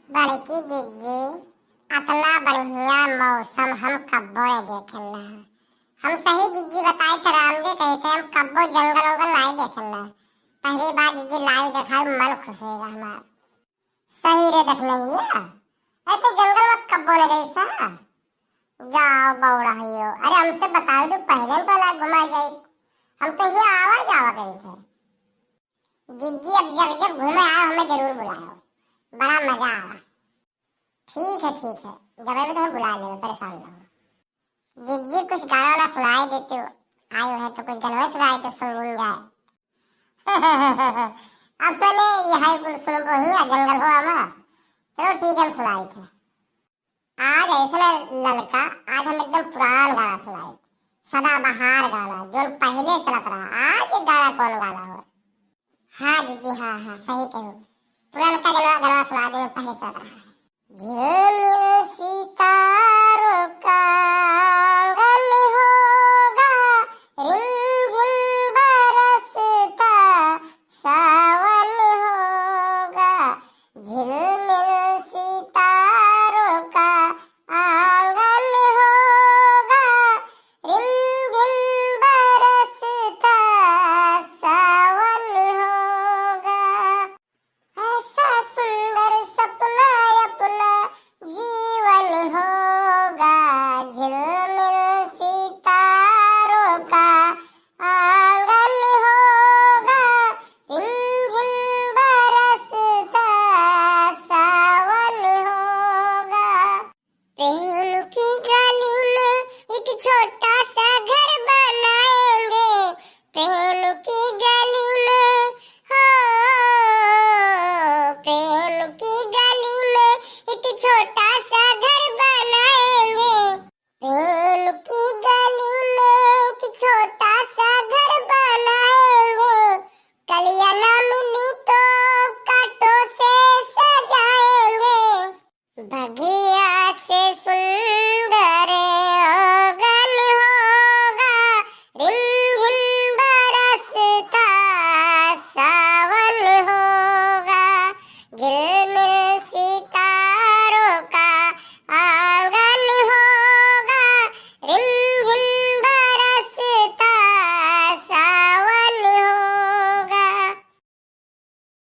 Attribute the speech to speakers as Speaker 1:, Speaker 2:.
Speaker 1: बड़की जीजी, अतना बढ़िया मौसम हम कब्बो नहीं देखेला। हम सही जीजी बताए थे, रामजी कहे थे हम कब्बो जंगल वंगल नहीं देखेला। पहली बार जीजी लाइव देखा, मन खुश होगा हमारा। सही रे देख नहीं है तो जंगल में कब्बो नहीं गई सा। जाओ बौड़ा हियो, अरे हमसे बताओ तो पहले तो लाइव घुमा जाए। हम तो ये आवा जावा करे थे। जीजी अब जब घूमे आए हमें जरूर बुलाओ, बड़ा मजा आवा। ठीक है जब भी तुम्हें बुला लेंगे, परेशान ना हो। जीजी कुछ गाना ना सुनाई देते हो, आए हो तो कुछ गाना सुनाए तो सुन मिल जाए। अब मैंने यह कुल सुनबो ही जंगल हो अमा। चलो ठीक है, हम सुनाए थे आज ऐसा ललका। आज हम एकदम पुराना गाना सुनाए, सदाबहार गाना जो पहले चलत रहा। आज ये गाना कौन गाना हो? हाँ जीजी, हाँ सही कहो, पुराना गाना सुना दे, पहले चलत रहा। झिलमिल सितारों का आंगन होगा, रिमझिम बरसता सावन होगा। झिलमिल सितारों का आंगन होगा, रिमझिम बरसता सावन होगा। ऐसा सुंदर सपना अपना जीवन होगा, झिलमिल सितारों का आंगन होगा, रिमझिम बरसता सावन होगा। प्रेम की गली में एक छोटा सा घर बनाएंगे, प्रेम की गली में, प्रेम की गली में एक छोटा सा घर बनाएंगे। प्रेम की गली में एक छोटा सा घर बनाएंगे, कलियां